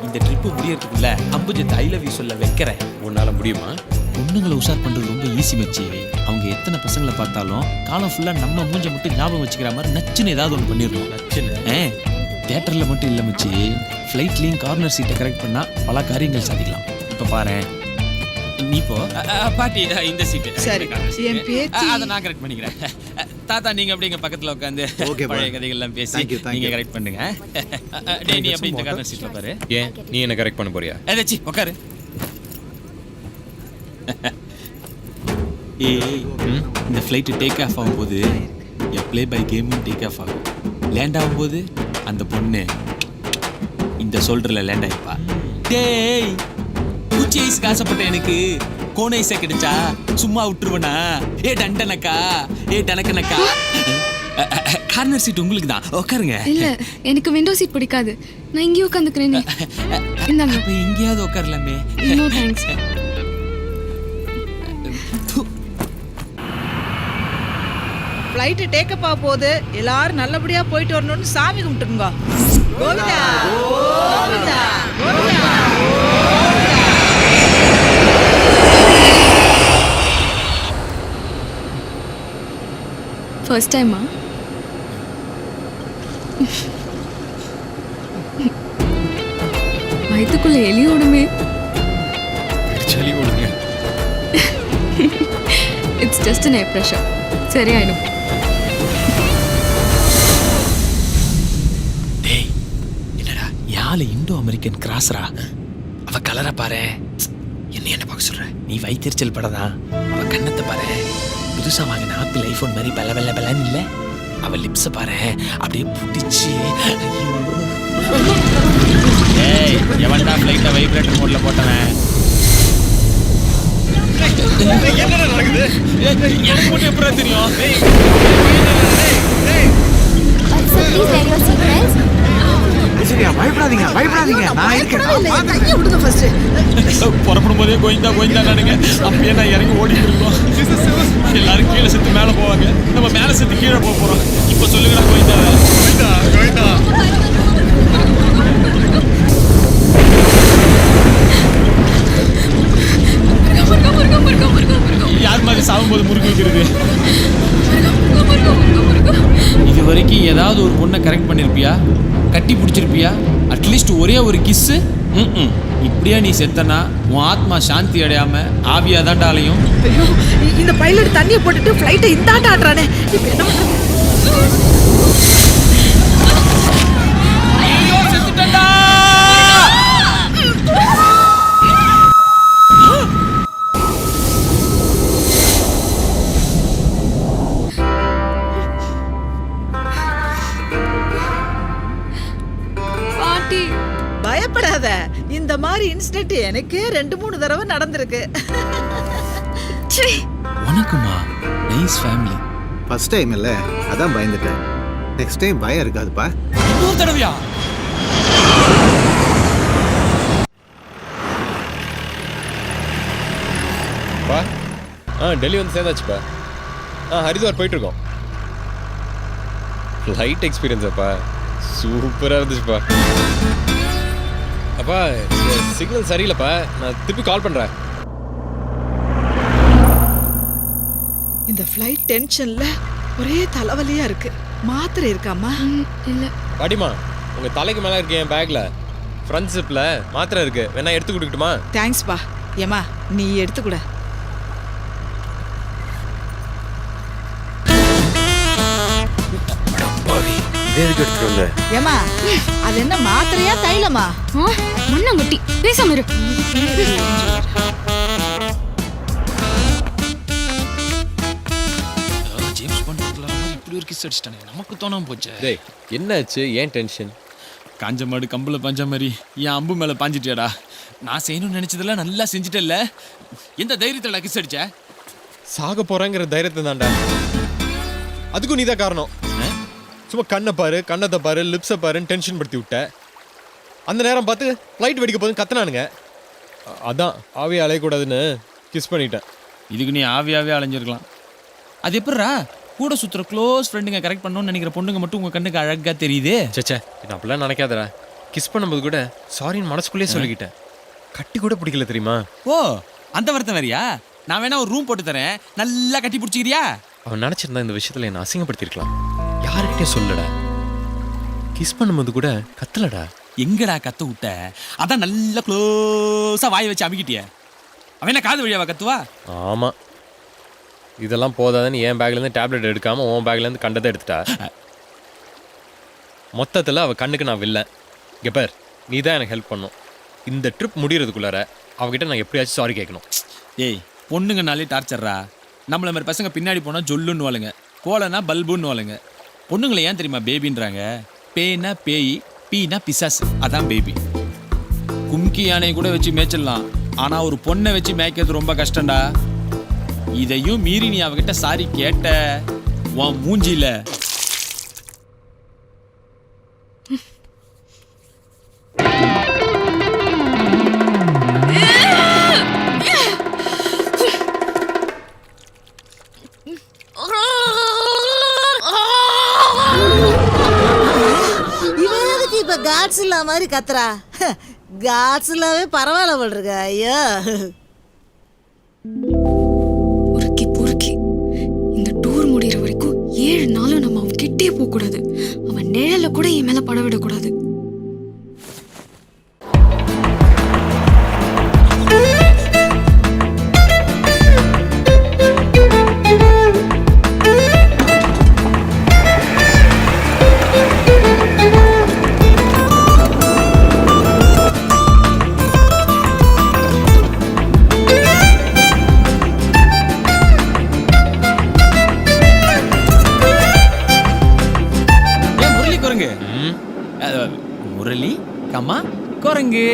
இந்த ட்ரிப்பு முடியறதுக்குள்ள அம்புஜத்தை ஐ லவ் யூ சொல்ல வைக்கிறேன். உன்னால முடியுமா? பொண்ணுங்களை உஷார் பண்றது ரொம்ப ஈஸி மச்சி. அவங்க எத்தனை பசங்களை பார்த்தாலும் காலம் ஃபுல்லா நம்ம மூஞ்ச மட்டும் ஞாபகம் வச்சுக்கிற மாதிரி நச்சுன்னு ஏதாவது ஒன்று பண்ணிடணும். நச்சுன்னு தியேட்டர்ல மட்டும் இல்லை மச்சி, ஃப்ளைட்லயும் கார்னர் சீட்டை கரெக்ட் பண்ணா பல காரியங்கள் சாதிக்கலாம். இப்ப பாரு, நீ போ பாட்டி, இந்த சீட்டு சரி, என் பேத்தி அதை நான் கரெக்ட் பண்ணிக்கிறேன். தாத்தா நீங்க அப்படி எங்க பக்கத்துல உட்காந்து பழைய கதைகள்லாம் பேசி நீங்க கரெக்ட் பண்ணுங்க. டேய் நீ அப்படி இந்த கார்னர் சீட்ல பாரு. ஏன் நீ என்ன கரெக்ட் பண்ண போறியா? ஏதாச்சி உட்காரு. இந்த ஃப்ளைட் டேக் ஆஃப் ஆகும்போது என் ப்ளே பை கேமும் டேக் ஆஃப் ஆகும். லேண்ட் ஆகும்போது அந்த பொண்ணு இந்த ஷோல்டர்ல லேண்ட் ஆயிப்பா. டேய் பூச்சி ஐஸ்க்கு ஆசைப்பட்ட எனக்கு கோன் ஐஸா கிடைச்சா சும்மா விட்டுருவனா? ஏ டண்டனக்கா, ஏ டனக்கனக்கா. கார்னர் சீட் உங்களுக்கு தான், உட்காருங்க. இல்ல எனக்கு விண்டோ சீட் பிடிக்காது, நான் இங்கேயே உட்காந்துக்கிறேன். இந்தாங்க. அப்ப எங்கேயாவது உட்காரலாமே. No thanks. Flight take up ஆக போகுது. எல்லாரும் நல்லபடியா போயிட்டு வரணும்னு சாமி கும்பிட்டுருங்க. கோவிந்தா கோவிந்தா கோவிந்தா. ஃபர்ஸ்ட் டைமா? வயிற்றுக்குள்ள எலி ஓடுமே. சளி ஓடுங்க. It's just an air pressure. சரியாயிடும். டேய் என்னடா யாழ் இண்டோ அமெரிக்கன் கிராஸ்ரா. அவ கலரை பாரு. என்ன பார்க்க சொல்ற? நீ வயிற்றுச்சல் படதான். அவ கண்ணத்தை பாரு. புதுசா வாங்கின ஆப்பிள் ஐபோன் மாதிரி பல பல பலன்னு இல்ல. அவ லிப்ஸ பாரு, அப்படியே புடிச்சு. ஏய், எவன்டா ஃப்ளைட்ட வைப்ரேட்டர் மோட்ல போட்டவன்? என்ன நடக்குது? எனக்கு மட்டும் எப்படா தெரியும்? பயப்படாதீங்க பயப்படாதீங்க, நான் புறப்படும் போதே கோயிந்தா கோயிந்தா நானுங்க. அப்பயே நான் இறங்கி ஓடிட்டு இருக்கோம். எல்லாரும் கீழே செத்து மேலே போவாங்க, நம்ம மேலே செத்து கீழே போக போறோம். இப்ப சொல்லுங்கடா கோயிந்தா. யார் மாதிரி சாகும்போது முறுக்கு வைக்கிறது? இது வரைக்கும் ஏதாவது ஒரு பொண்ணை கரெக்ட் பண்ணிருப்பியா? கட்டி பிடிச்சிருப்பியா? அட்லீஸ்ட் ஒரே ஒரு கிஸ்ஸு? இப்படியா நீ செத்தனா உன் ஆத்மா சாந்தி அடையாம ஆவியா தாண்டா அலையும். ஐயோ, இந்த பைலட் தண்ணியை போட்டுட்டு ஃப்ளைட்டை இந்தாண்ட ஆட்டுறானே. இப்போ என்ன பண்றது? ஐயோ, செத்துட்டேன்டா. பாட்டி, பயப்படாத, இந்த மாதிரி இன்சிடென்ட் எனக்கே 2-3 தடவை நடந்திருக்கு. உனக்குமா? Nice family. ஃபர்ஸ்ட் டைம் இல்ல, அதான் பயந்துட்டேன். நெக்ஸ்ட் டைம் பயம் இருக்காதுப்பா. இன்னொரு தடவையா? பா டெல்லி வந்து சேர்ந்தாச்சுப்பா. ஹரித்வார் போயிட்டு இருக்கோம். ஃப்ளைட் எக்ஸ்பீரியன்ஸ் அப்பா சூப்பராக இருந்துச்சுப்பா. அப்பா சிக்னல் சரியில்லைப்பா, நான் திருப்பி கால் பண்ணுறேன். இந்த ஃப்ளைட் டென்ஷன்ல ஒரே தலைவலியா இருக்கு. மாத்திரை இருக்காமா? இல்ல. பாட்டிமா, உங்கள் தலைக்கு மேலே இருக்கு என் பேக்கில் ஃப்ரண்ட் ஜிப்பில் மாத்திரை இருக்கு, வேணா எடுத்து கொடுக்கட்டுமா? தேங்க்ஸ் பா. ஏமா நீ எடுத்துக்கூட. ஏமா அது என்ன மாத்திரையா தைலமா? மண்ணங்குட்டி பேசாம இரு. ஜேம்ஸ் பாண்ட் படத்துல இப்படி ஒரு கிஸ் அடிச்சிட்டானே, நமக்கு தோணாம போச்சே. டேய் என்னாச்சு, ஏன் டென்ஷன்? காஞ்ச மாடு கம்பளை பாஞ்ச மாதிரி என் அம்பு மேல பாஞ்சிட்டியாடா. நான் செய்யணும்னு நினைச்சதெல்லாம் நல்லா செஞ்சுட்டேல்ல. எந்த தைரியத்துல கிஸ் அடிச்ச? சாக போறேங்கிற தைரியத்தை தான்டா. அதுக்கும் நீதான் காரணம். சும்மா கண்ணை பாரு, கண்ணத்தை பாரு, லிப்ஸை பாருன்னு டென்ஷன் படுத்தி விட்ட. அந்த நேரம் பார்த்து ஃப்ளைட் வெடிக்க போதுன்னு கத்துனானுங்க. அதான் ஆவியை அலையக்கூடாதுன்னு கிஸ் பண்ணிட்டேன். இதுக்கு நீ ஆவியாவே அலைஞ்சிருக்கலாம். அது எப்படிரா கூட சுத்துற க்ளோஸ் ஃப்ரெண்டுங்க கரெக்ட் பண்ணணும்னு நினைக்கிற பொண்ணுங்க மட்டும் உங்க கண்ணுக்கு அழகா தெரியுது? சேச்சே, நான் அப்படிலாம் நினைக்காதடா. கிஸ் பண்ணும்போது கூட சாரின்னு மனசுக்குள்ளேயே சொல்லிக்கிட்டேன். கட்டி கூட பிடிக்கல தெரியுமா? ஓ, அந்த வருத்தம் வேறியா? நான் வேணா ஒரு ரூம் போட்டு தரேன், நல்லா கட்டி பிடிச்சிக்கிறியா? அவன் நினைச்சிருந்தா இந்த விஷயத்துல என்ன அசிங்கப்படுத்திருக்கலாம். யாருக்கிட்டே சொல்லடா. கிஸ் பண்ணும்போது கூட கத்தலடா. எங்கடா கத்த விட்ட? அதான் நல்லா க்ளோஸா வாய் வச்சு அமுக்கிட்டிய. அவன் என்ன காது வழியாவா கத்துவா? ஆமா, இதெல்லாம் போதாதுன்னு என் பேக்லேருந்து டேப்லெட் எடுக்காம உன் பேக்லேருந்து கண்டதை எடுத்துட்டா. மொத்தத்தில் அவள் கண்ணுக்கு நான் வில்லை. கெப்பர், நீ தான் எனக்கு ஹெல்ப் பண்ணும். இந்த ட்ரிப் முடிகிறதுக்குள்ளார அவகிட்ட நான் எப்படியாச்சும் சாரி கேட்கணும். ஏய், பொண்ணுங்கனாலே டார்ச்சர்ரா. நம்மள மாதிரி பசங்க பின்னாடி போனால் ஜொல்லுன்னு வாழுங்க, போலன்னா பல்புன்னு வாழுங்க. பொண்ணுங்களை ஏன் தெரியுமா பேபின்றாங்க? பேனா பேய், பீனா பிசாசு, அதான் பேபி. கும்கி யானை கூட வச்சு மேய்ச்சிடலாம், ஆனால் ஒரு பொண்ணை வச்சு மேய்க்கிறது ரொம்ப கஷ்டம்டா. இதையும் மீறி நீ அவகிட்ட சாரி கேட்ட உன் மூஞ்சில இப்ப காட்ஸ்லா மாதிரி கத்துறா. காட்ஸ்லாவே பரவாயில்ல போட்டிருக்க. ஐயோ, பொறுக்கி பொறுக்கி இந்த டூர் முடிகிற வரைக்கும் 7 நாளும் நம்ம அவன் கிட்டே போக கூடாது. அவன் நிழல கூட என் மேல பட விடக்கூடாது. முரளி கம்மா குரங்கு.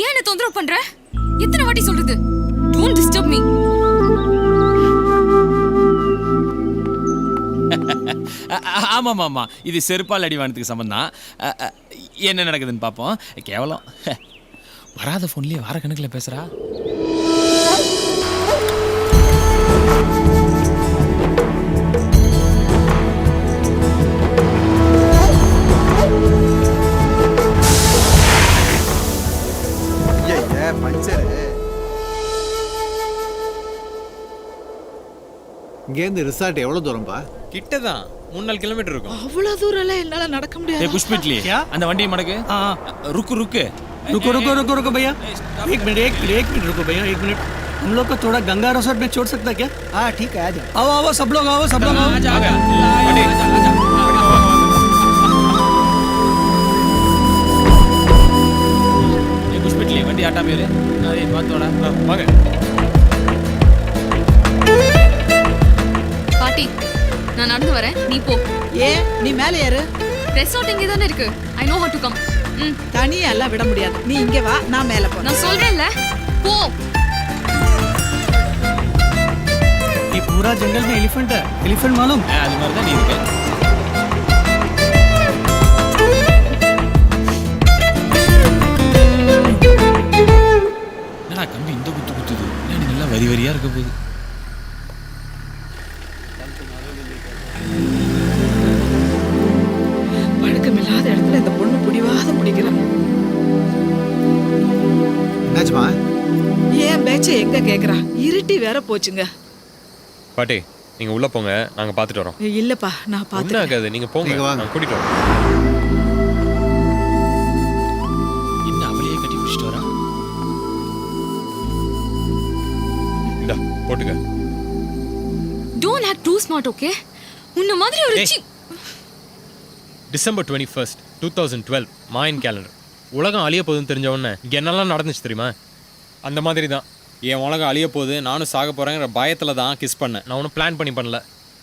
ஏன் என்ன தொந்தரவு பண்ற? எத்தனை வாட்டி சொல்றது? Don't disturb me. ஆமா மாமா, இது செருப்பால் அடி வாங்கினதுக்கு சம்பந்தம். என்ன நடக்குதுன்னு பார்ப்போம். கேவலம் வராத ஃபோன்லயே வார கணக்கில் பேசுறா. இங்கேருந்து ரிசார்ட் எவ்வளவு தூரம்பா? கிட்டதான் 3-4 கிலோமீட்டர் இருக்கும். அவ்வளவு தூரம் எல்லாம் என்னால நடக்க முடியாது. புஷ்பிட்லி அந்த வண்டியை மடக்கு. रुको रुको रुको रुको रुको रुको भैया, एक मिनट रुको भैया, एक मिनट. हम लोग को थोड़ा गंगा रिसोर्ट में छोड़ सकता क्या? हाँ ठीक है, आ जाओ. आओ आओ सब लोग आओ, सब लोग आओ. புஷ்பிட்லி வண்டி ஆட்டா பேரு அதே பார்த்தோட வாங்க. பாட்டி, நான் நடந்து வரேன், நீ போ. ஏன் நீ மேலே ஏறு. ரெசார்ட் இங்கே தானே இருக்கு. I know how to come. தனியா எல்லாம் விட முடியாது. நீ இங்க வா, நான் மேலே போறேன். நான் சொல்றேன்ல, போ. ये पूरा जंगल में एलिफेंट है. एलिफेंट मालूम? அது மாதிரி தான் நீ இருக்க. என்னடா கம்பி இந்த குத்து குத்துது? ஏன் நல்லா வரி வரியா இருக்க போகுது? பழக்கமில்லாத இடத்துல இந்த பொண்ணு பிடிவாத முடிக்கிறான். என்னாச்சுமா? ஏன் பேச்ச எங்க கேக்குறா? இருட்டி வேற போச்சுங்க. பாட்டி நீங்க உள்ள போங்க, நாங்க பாத்துட்டு வரோம். இல்லப்பா, நான் ஒன்றும் பாத்துக்கிறேன். ஆகாது, நீங்க போங்க, நீங்க வாங்க. நான் கூட்டிட்டு வரோம். என்ன அவளையே கட்டி பிடிச்சிட்டு வரா? இந்தா போட்டுக்க. Don't act too smart, okay? உன்ன மாதிரி ஒரு December 21st, 2012 மாயன் கேலண்டர். உலகம் அழிய போகுதுன்னு தெரிஞ்ச உடனே இங்கே என்னெல்லாம் நடந்துச்சு தெரியுமா? அந்த மாதிரி தான் என் உலகம் அழிய போகுது, நானும் சாக போகிறேங்கிற பயத்தில் தான் கிஸ் பண்ணேன். நான் ஒன்றும் பிளான் பண்ணல.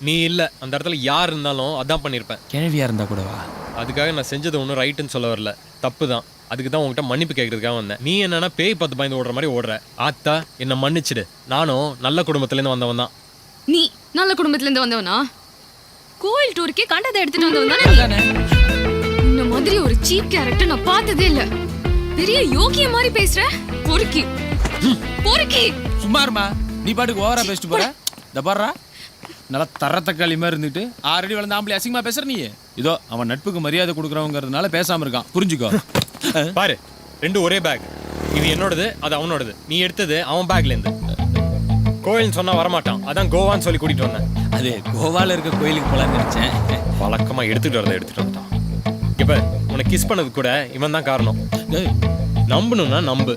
நீ இல்லை, அந்த இடத்துல யார் இருந்தாலும் அதான் பண்ணியிருப்பேன். கிழவியா இருந்தா கூடவா? அதுக்காக நான் செஞ்சது ஒன்றும் ரைட்டுன்னு சொல்ல வரல, தப்பு தான். அதுக்கு தான் உங்ககிட்ட மன்னிப்பு கேட்கறதுக்காக வந்தேன். நீ என்னன்னா பேய் பார்த்து பயந்து ஓடுற மாதிரி ஓடுற. ஆத்தா என்னை மன்னிச்சிடு, நானும் நல்ல குடும்பத்துலேருந்து வந்தவன் தான். நீ நல்ல குடும்பத்திலேருந்து வந்தவனா? கோயில் டூருக்கே கண்டதை எடுத்துட்டு வந்தவன் தானே? இந்த மாதிரி ஒரு சீப் கேரக்டர் நான் பார்த்ததே இல்ல. பெரிய யோகிய மாதிரி பேசுற. பொறுக்கி பொறுக்கி. சும்மா இருமா, நீ பாட்டுக்கு ஓவரா பேசிட்டு போற. இந்த பாடுறா, நல்லா தரத்தக்காளி மாதிரி இருந்துட்டு 6 அடி வளர்ந்த ஆம்பளை அசிங்கமா பேசுற நீ. இதோ அவன் நட்புக்கு மரியாதை கொடுக்குறவங்கிறதுனால பேசாம இருக்கான், புரிஞ்சுக்கோ. பாரு, 2 ஒரே பேக். இது என்னோடது, அது அவனோடது. நீ எடுத்தது அவன் பேக்ல இருந்து. கோயில்னு சொன்னா வரமாட்டான், அதான் கோவான்னு சொல்லி கூட்டிட்டு வந்தேன். அது கோவால இருக்க கோயிலுக்கு போலான்னு நினைச்சேன். வழக்கமா எடுத்துட்டு வந்துட்டான். இப்ப உன்னை கிஸ் பண்ணது கூட இவன் தான் காரணம். நம்பணும்னா நம்பு,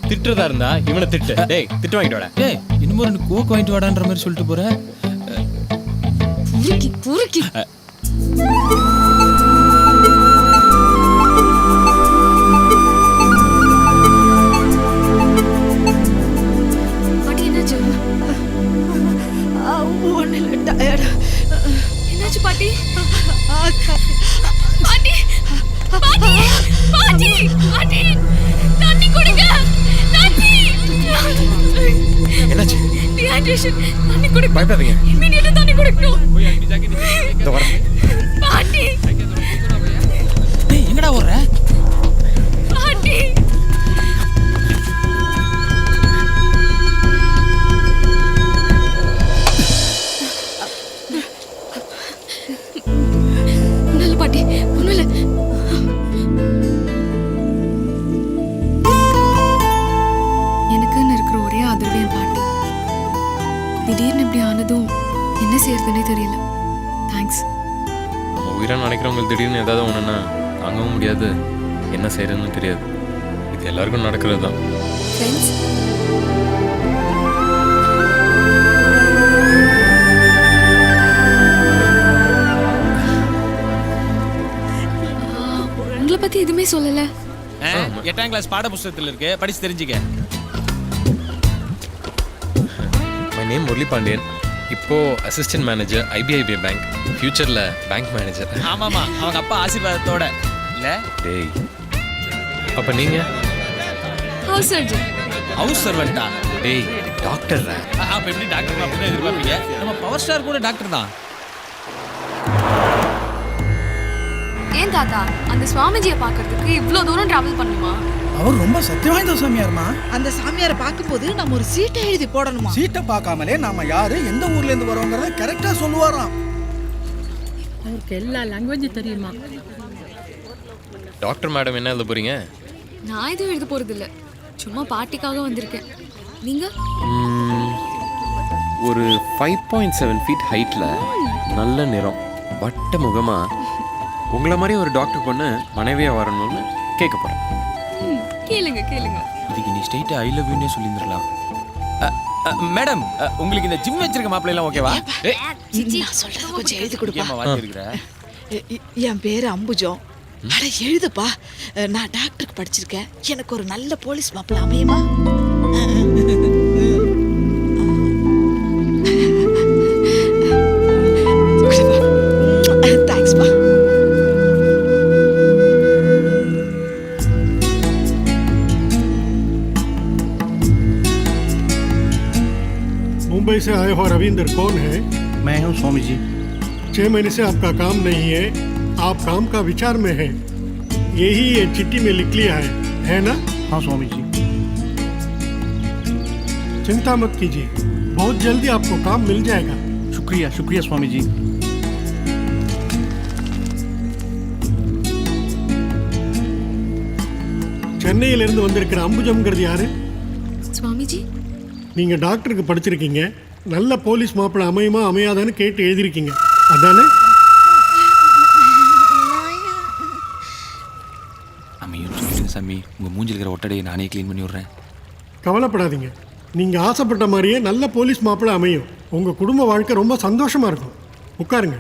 திட்டுறதா இருந்தா இவனை திட்டு. டேய் திட்டு வாங்கிட்டு வாடா. டேய் இன்னும் 2 கோக் வாங்கிட்டு வாடான்ற மாதிரி சொல்லிட்டு போற. பொறுக்கி பொறுக்கி. பாட்டி என்னாச்சு? ஒன்னும் டயர்ட். என்னாச்சு பாட்டி? பாட்டி பாட்டி பாட்டி பாட்டி தண்ணி குடிங்க. தண்ணி. என்னாச்சு? டீஹைட்ரேஷன். தண்ணி குடி. பயப்படாதீங்க. இமிடியேட்டா தண்ணி குடிக்கணும். இந்த வர. பாட்டி. டேய் எங்கடா ஓடுற? பாட்டி. நல்ல பாட்டி, ஒண்ணும் இல்ல. எனக்குன்னு இருக்கிற ஒரே ஆதரவே என் பாட்டி. திடீர்னு இப்படி ஆனதும் என்ன செய்யறதுன்னே தெரியல. தேங்க்ஸ். நம்ம உயிராக நினைக்கிறவங்களுக்கு திடீர்னு ஏதாவது ஒன்றுன்னா தாங்கவும் முடியாது, என்ன செய்யறதுன்னு தெரியாது. இது எல்லாருக்கும் நடக்கிறது தான். ஃப்ரெண்ட்ஸ், உங்களை பத்தி எதுவுமே சொல்லல. 8ஆம் கிளாஸ் பாட புஸ்தகத்தில் இருக்கு, படிச்சு தெரிஞ்சுக்க. My name Murali Pandian. இப்போ அசிஸ்டன்ட் மேனேஜர் IBIB பேங்க், ஃபியூச்சரில் பேங்க் மேனேஜர். ஆமாமா, அவங்க அப்பா ஆசீர்வாதத்தோட இல்ல. டேய், அப்போ நீங்கள் ஹவுஸ் சர்ஜன். ஹவுஸ் சர்வெண்டா? டேய் டாக்டர். அப்ப எப்படி டாக்டர் அப்படின்னு எதிர்பார்ப்பீங்க? நம்ம பவர் ஸ்டார் கூட டாக்டர் தான். ஏன் தாத்தா அந்த சுவாமிஜியை பார்க்கறதுக்கு இவ்வளோ தூரம் டிராவல் பண்ணுமா? அவர் ரொம்ப சக்தி வாய்ந்த சாமியார்மா. அந்த சாமியாரை பார்க்கும்போது நம்ம ஒரு சீட்டை எழுதி போடணுமா? சீட்டை பார்க்காமலே நாம யாரு எந்த ஊர்ல இருந்து வரோங்கிறத கரெக்டா சொல்லுவாராம். அவருக்கு எல்லா லாங்குவேஜும் தெரியுமா? டாக்டர் மேடம் என்ன எழுத போறீங்க? நான் எதுவும் எழுத போறது இல்ல, சும்மா பார்ட்டிக்காக வந்திருக்கேன். நீங்க? ஒரு 5.7 ஃபீட் ஹைட்டில், நல்ல நிறம், வட்ட முகமா, உங்களை மாதிரி ஒரு டாக்டர் பொண்ணு மனைவியாக வரணும்னு கேட்க போகிறேன். கேளுங்க கேளுங்க. இதுக்கு நீ ஸ்ட்ரெயிட்டா ஐ லவ் யூனே சொல்லியிருந்திருக்கலாம். மேடம், உங்களுக்கு இந்த ஜிம் வச்சிருக்க மாப்பிள்ளை எல்லாம் ஓகேவா? நான் சொல்றது கொஞ்சம் எழுதி கொடுப்பா. ஏமா வாங்கி இருக்கிற? என் பேரு அம்புஜம். அட எழுதுப்பா. நான் டாக்டருக்கு படிச்சிருக்கேன். எனக்கு ஒரு நல்ல போலீஸ் மாப்பிள்ளை அமையுமா? தேங்க்ஸ்ப்பா. मुंबई से आए हो रविंदर कौन है? मैं हूँ स्वामी जी। 6 महीने से आपका काम नहीं है, आप काम का विचार में है, यही ये चिट्ठी में लिख लिया है ना? हाँ स्वामी जी। चिंता मत कीजिए, बहुत जल्दी आपको काम मिल जाएगा। शुक्रिया शुक्रिया स्वामी जी। சென்னையிலிருந்து வந்திருக்கிற அம்புஜம்ங்கிறது யாரு? சுவாமிஜி, நீங்க டாக்டருக்கு படிச்சிருக்கீங்க, நல்ல போலீஸ் மாப்பிள்ளை அமையுமா அமையாதான்னு கேட்டு எழுதிருக்கீங்க, அதானே? அமையும் சொல்லிடுங்க சாமி, உங்க மூஞ்சில் இருக்கிற ஒட்டடையை நானே க்ளீன் பண்ணி விடுறேன். கவலைப்படாதீங்க, நீங்க ஆசைப்பட்ட மாதிரியே நல்ல போலீஸ் மாப்பிள்ளை அமையும். உங்க குடும்ப வாழ்க்கை ரொம்ப சந்தோஷமா இருக்கும். உட்காருங்க.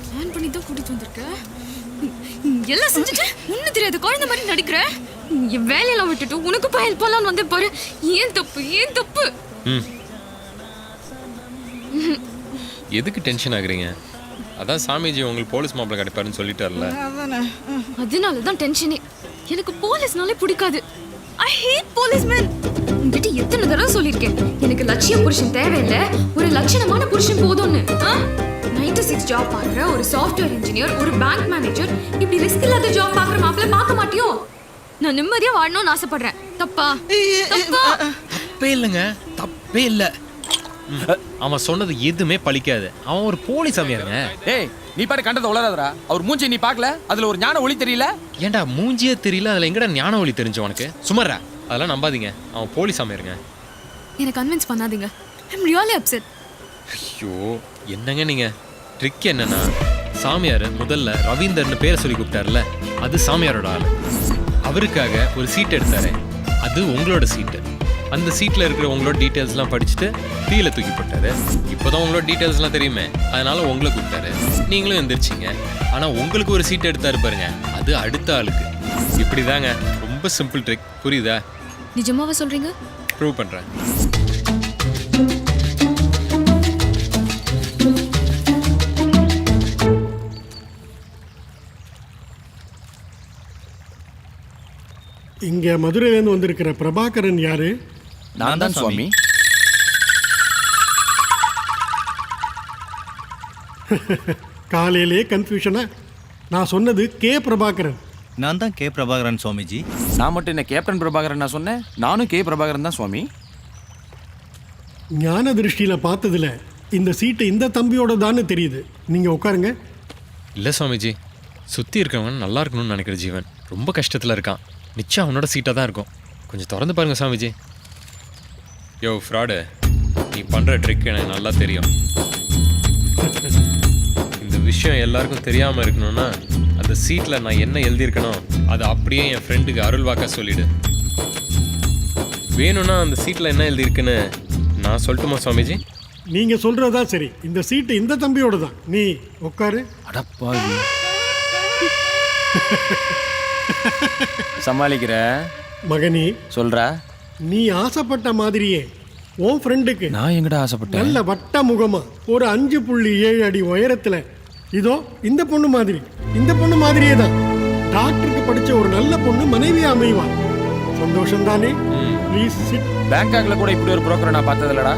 பிளான் பண்ணி தான் கூட்டிட்டு வந்திருக்க. எல்லாம் செஞ்சுட்டு ஒன்னும் தெரியாத குழந்தை மாதிரி நடிக்கிற. என் வேலையெல்லாம் விட்டுட்டு உனக்கு போய் ஹெல்ப் பண்ணலாம்னு வந்து பாரு. ஏன் தப்பு ஏன் தப்பு? எதுக்கு டென்ஷன் ஆகுறீங்க? அதான் சாமிஜி உங்களுக்கு போலீஸ் மாப்பிள்ளை கிடைப்பாருன்னு சொல்லிட்டார்ல. அதனால தான் டென்ஷனே. எனக்கு போலீஸ்னாலே பிடிக்காது. ஐ ஹேட் போலீஸ்மேன். உன்கிட்ட எத்தனை தடவை சொல்லியிருக்கேன், எனக்கு லட்சிய புருஷன் தேவையில்லை, ஒரு லட்சணமான புருஷன் போதும்னு. 9 to 6 ஜாப் பார்க்குற ஒரு சாஃப்ட்வேர் இன்ஜினியர், ஒரு பேங்க் மேனேஜர், இப்படி ரிஸ்க் இல்லாத ஜாப் பார்க்குற மாப்பிள்ளை பார்க்க மாட்டியோ? நான் நிம்மதியா வாழணும்னு ஆசைப்படுறேன். தப்பா? தப்பா? தப்பே இல்லைங்க, தப்பே இல்லை. அவன் சொன்னது எதுவுமே பலிக்காது. அவன் ஒரு போலீஸ் அமையாருங்க. ஏய், நீ பாட்டு கண்டதை உளராதடா. அவர் மூஞ்சி நீ பார்க்கல, அதுல ஒரு ஞான ஒளி தெரியல. ஏன்டா மூஞ்சியே தெரியல, அதுல எங்கடா ஞான ஒளி தெரிஞ்சு உனக்கு? சுமர்றா, அதெல்லாம் நம்பாதீங்க. அவன் போலீஸ் அமையாருங்க. எனக்கு கன்வின்ஸ் பண்ணாதீங்க. ஐ அம் ரியலி அப்செட். ஐயோ, என்னங்க நீங்க? ட்ரிக் என்னன்னா, சாமியார் முதல்ல ரவீந்தர்னு பேரை சொல்லி கூப்பிட்டார்ல, அது சாமியாரோட ஆள். அவருக்காக ஒரு சீட் எடுத்தாரு, அது உங்களோட சீட்டு. அந்த சீட்டில் இருக்கிற உங்களோட டீட்டெயில்ஸ்லாம் படிச்சுட்டு கீழே தூக்கி போட்டாரு. இப்போதான் உங்களோட டீட்டெயில்ஸ்லாம் தெரியுமே, அதனால உங்களை கூப்பிட்டாரு. நீங்களும் எந்திரிச்சிங்க. ஆனால் உங்களுக்கு ஒரு சீட் எடுத்தாரு பாருங்க, அது அடுத்த ஆளுக்கு. இப்படி தாங்க, ரொம்ப சிம்பிள் ட்ரிக். புரியுதா? நிஜமாவா சொல்றீங்க? ப்ரூவ் பண்ணுறேன். இங்க மதுரையிலேருந்து வந்திருக்கிற பிரபாகரன் யாரு? நான் தான் சுவாமி. காலையிலே கன்ஃபியூஷனா? நான் சொன்னது கே பிரபாகரன். நான் தான் கே பிரபாகரன் சுவாமிஜி. நான் மட்டும் என்ன கேப்டன் பிரபாகரன் நான் சொன்னேன்? நானும் கே பிரபாகரன் தான் சுவாமி. ஞான திருஷ்டியில பார்த்ததுல இந்த சீட்டு இந்த தம்பியோட தான்னு தெரியுது. நீங்க உட்காருங்க. இல்லை சுவாமிஜி, சுற்றி இருக்கிறவங்க நல்லா இருக்கணும்னு நினைக்கிற ஜீவன் ரொம்ப கஷ்டத்தில் இருக்கான். நிச்சயம் அவனோட சீட்டாக தான் இருக்கும். கொஞ்சம் திறந்து பாருங்க சாமிஜி. யோ ஃப்ராடு, நீ பண்ணுற ட்ரிக் எனக்கு நல்லா தெரியும். இந்த விஷயம் எல்லாருக்கும் தெரியாமல் இருக்கணும்னா அந்த சீட்டில் நான் என்ன எழுதியிருக்கனோ அதை அப்படியே என் ஃப்ரெண்டுக்கு அருள்வாக்கா சொல்லிவிடு. வேணும்னா அந்த சீட்டில் என்ன எழுதியிருக்குன்னு நான் சொல்லட்டுமா சுவாமிஜி? நீங்க சொல்றதா சரி. இந்த சீட்டு இந்த தம்பியோட தான். நீ உட்காரு. அடப்பாவி. சமாளிக்கிற மகனி சொல்றா. நீ ஆசைப்பட்ட மாதிரியே உன் ஃப்ரெண்டுக்கு நான் எங்கடா ஆசைப்பட்டேன்? நல்ல வட்ட முகமா ஒரு 5.7 அடி உயரத்துல இதோ இந்த பொண்ணு மாதிரி, இந்த பொண்ணு மாதிரியே தான் டாக்டருக்கு படிச்ச ஒரு நல்ல பொண்ணு மனைவியா அமைவான். சந்தோஷம் தானே? Please sit. பேங்காக்ல கூட இப்படி ஒரு புரோக்கரை நான் பார்த்ததில்லடா.